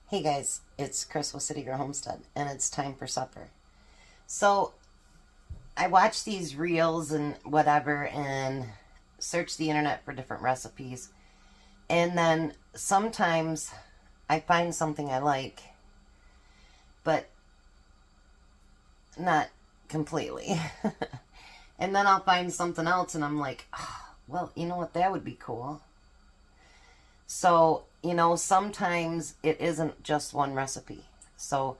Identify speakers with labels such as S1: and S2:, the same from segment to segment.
S1: Hey guys, it's Chris with City Girl Homestead, and it's time for supper. So, I watch these reels and whatever and search the internet for different recipes. And then sometimes I find something I like, but not completely. And then I'll find something else and I'm like, oh, well, you know what, that would be cool. So, sometimes it isn't just one recipe. So,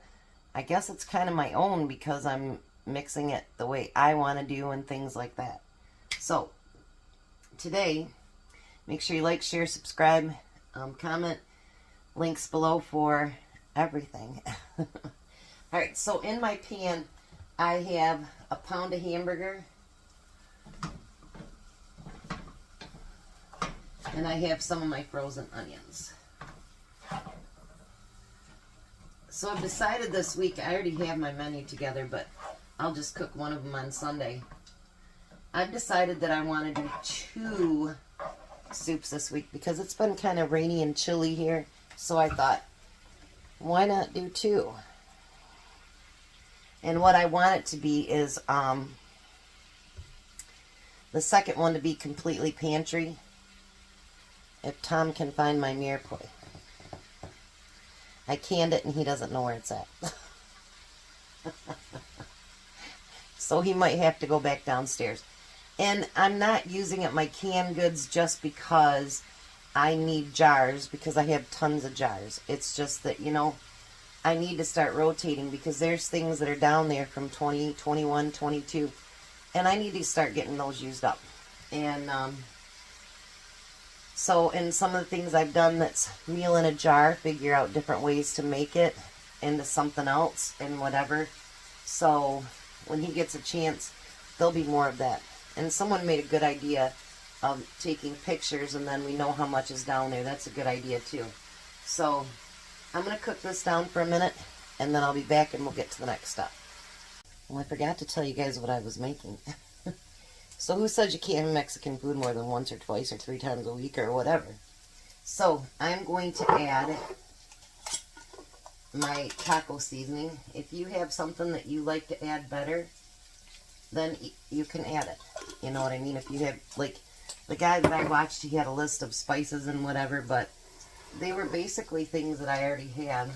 S1: I guess it's kind of my own because I'm mixing it the way I want to do and things like that. So, today, make sure you like, share, subscribe, comment, links below for everything. Alright, so in my pan, I have a pound of hamburger. And I have some of my frozen onions. So I've decided this week, I already have my menu together, but I'll just cook one of them on Sunday. I've decided that I want to do 2 soups this week because it's been kind of rainy and chilly here. So I thought, why not do 2? And what I want it to be is the second one to be completely pantry. If Tom can find my Mirepoix. I canned it and he doesn't know where it's at. So he might have to go back downstairs. And I'm not using up my canned goods just because I need jars, because I have tons of jars. It's just that, I need to start rotating because there's things that are down there from 20, 21, 22. And I need to start getting those used up. And, so, in some of the things I've done that's meal in a jar, figure out different ways to make it into something else and whatever. So, when he gets a chance, there'll be more of that. And someone made a good idea of taking pictures and then we know how much is down there. That's a good idea too. So, I'm going to cook this down for a minute and then I'll be back and we'll get to the next step. Well, I forgot to tell you guys what I was making. So who says you can't have Mexican food more than once or twice or 3 times a week or whatever? So I'm going to add my taco seasoning. If you have something that you like to add better, then you can add it. You know what I mean? If you have, like, the guy that I watched, he had a list of spices and whatever, but they were basically things that I already had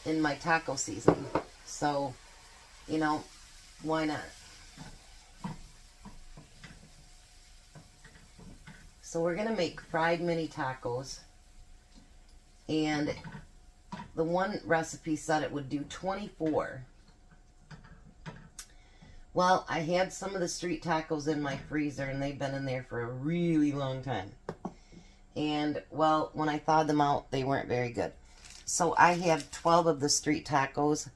S1: in my taco seasoning. So, why not? So we're going to make fried mini tacos, and the one recipe said it would do 24. Well, I had some of the street tacos in my freezer, and they've been in there for a really long time. And, well, when I thawed them out, they weren't very good. So I have 12 of the street tacos,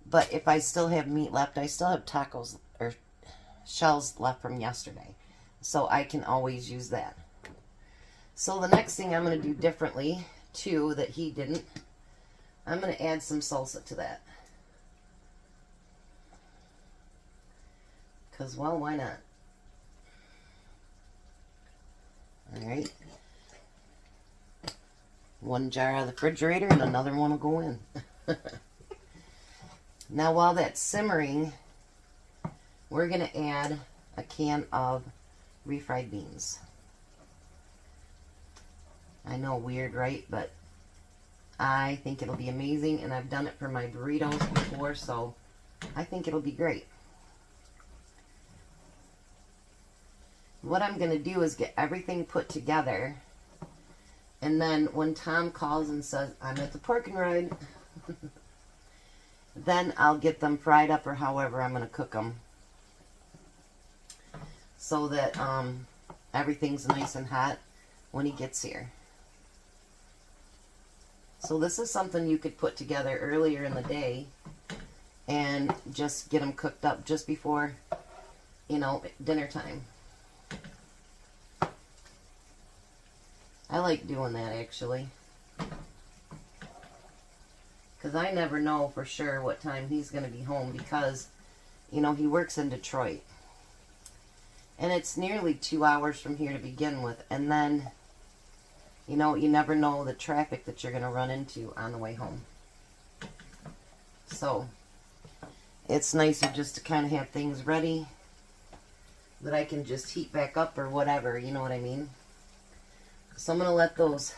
S1: but if I still have meat left, I still have tacos or shells left from yesterday. So I can always use that. So the next thing I'm going to do differently, too, that he didn't, I'm going to add some salsa to that. Because, well, why not? Alright. 1 jar out of the refrigerator and another one will go in. Now, while that's simmering, we're going to add a can of refried beans. I know, weird, right? But I think it'll be amazing, and I've done it for my burritos before, so I think it'll be great. What I'm going to do is get everything put together, and then when Tom calls and says, I'm at the pork and ride, then I'll get them fried up or however I'm going to cook them, so that everything's nice and hot when he gets here. So this is something you could put together earlier in the day and just get them cooked up just before, dinner time. I like doing that, actually, because I never know for sure what time he's going to be home because, he works in Detroit. And it's nearly 2 hours from here to begin with, and then You know, you never know the traffic that you're going to run into on the way home. So, it's nicer just to kind of have things ready that I can just heat back up or whatever, you know what I mean? So I'm going to let those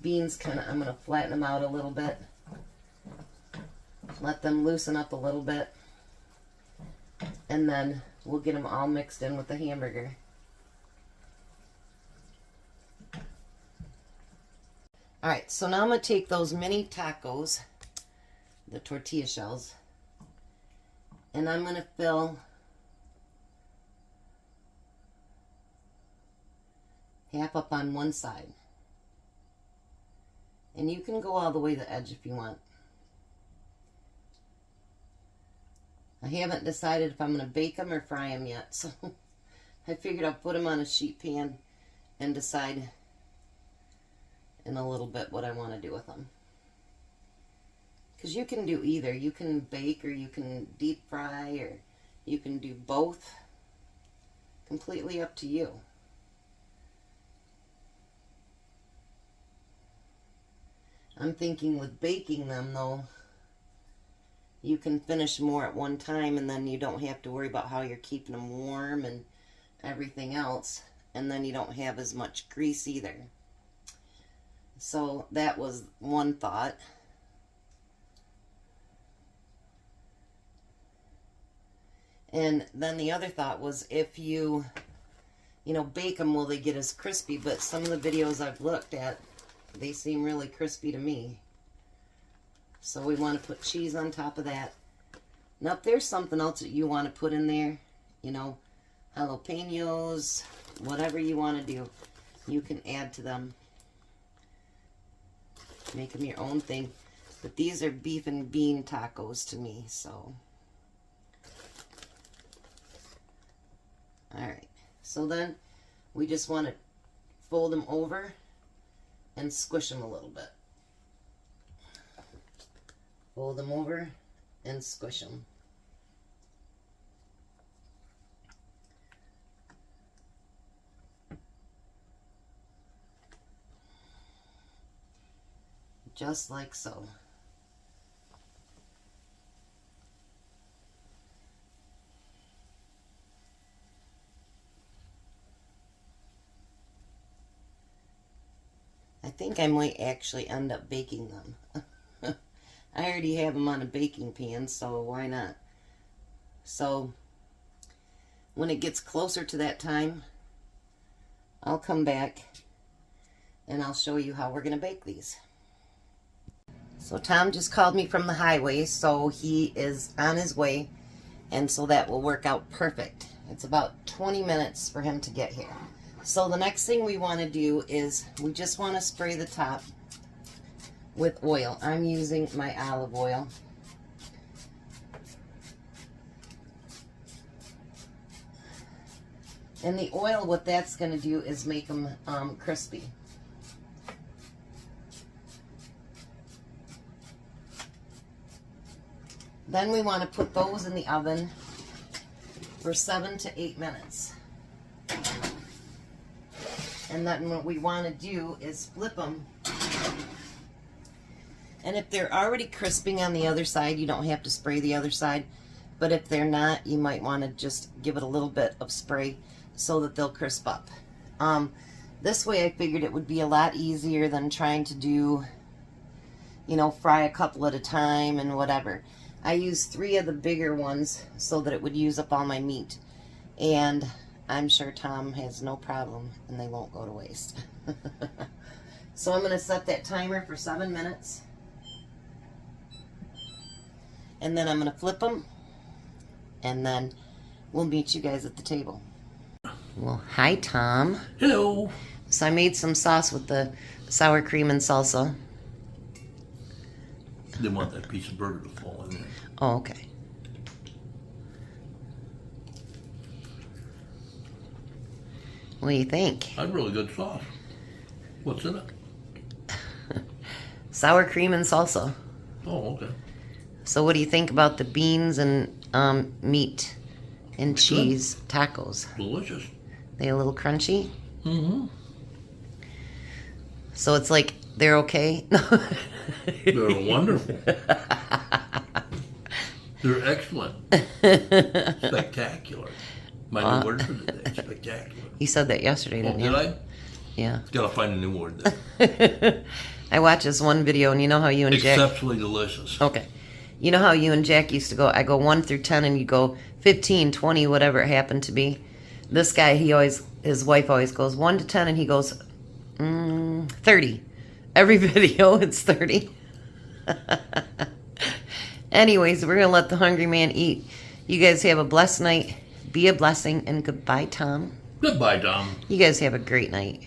S1: beans kind of, I'm going to flatten them out a little bit. Let them loosen up a little bit. And then we'll get them all mixed in with the hamburger. Alright, so now I'm going to take those mini tacos, the tortilla shells, and I'm going to fill half up on one side. And you can go all the way to the edge if you want. I haven't decided if I'm going to bake them or fry them yet, so I figured I'll put them on a sheet pan and decide in a little bit what I want to do with them. Because you can do either. You can bake or you can deep fry or you can do both. Completely up to you. I'm thinking with baking them though, you can finish more at one time and then you don't have to worry about how you're keeping them warm and everything else. And then you don't have as much grease either. So that was one thought. And then the other thought was if you bake them, will they get as crispy? But some of the videos I've looked at, they seem really crispy to me. So we want to put cheese on top of that. Now if there's something else that you want to put in there, you know, jalapenos, whatever you want to do, you can add to them. Make them your own thing. But these are beef and bean tacos to me, so. Alright, so then we just want to fold them over and squish them a little bit. Fold them over and squish them. Just like so. I think I might actually end up baking them. I already have them on a baking pan, so why not? So, when it gets closer to that time, I'll come back and I'll show you how we're going to bake these. So Tom just called me from the highway, so he is on his way, and so that will work out perfect. It's about 20 minutes for him to get here. So the next thing we want to do is we just want to spray the top with oil. I'm using my olive oil. And the oil, what that's going to do is make them crispy. Then we want to put those in the oven for 7 to 8 minutes. And then what we want to do is flip them. And if they're already crisping on the other side, you don't have to spray the other side. But if they're not, you might want to just give it a little bit of spray so that they'll crisp up. This way I figured it would be a lot easier than trying to do, you know, fry a couple at a time and whatever. I used 3 of the bigger ones so that it would use up all my meat. And I'm sure Tom has no problem and they won't go to waste. So I'm going to set that timer for 7 minutes. And then I'm going to flip them. And then we'll meet you guys at the table. Well, hi Tom.
S2: Hello.
S1: So I made some sauce with the sour cream and salsa.
S2: Didn't want that piece of burger to fall in there.
S1: Oh, okay. What do you think?
S2: That's really good sauce. What's in it?
S1: Sour cream and salsa.
S2: Oh, okay.
S1: So what do you think about the beans and meat and cheese tacos?
S2: Delicious.
S1: They a little crunchy?
S2: Mm-hmm.
S1: So it's like they're okay.
S2: They're wonderful. They're excellent. Spectacular. My new word for today. Spectacular.
S1: You said that yesterday,
S2: Oh,
S1: didn't you?
S2: did I?
S1: Yeah.
S2: Gotta find a new word then.
S1: I watched this one video, and you know how you and Jack.
S2: Exceptionally delicious.
S1: Okay. You know how you and Jack used to go, I go 1 through 10 and you go 15, 20, whatever it happened to be. This guy, his wife always goes 1 to 10 and he goes 30. Every video it's 30. Anyways, we're going to let the hungry man eat. You guys have a blessed night. Be a blessing, and goodbye, Tom.
S2: Goodbye, Tom.
S1: You guys have a great night.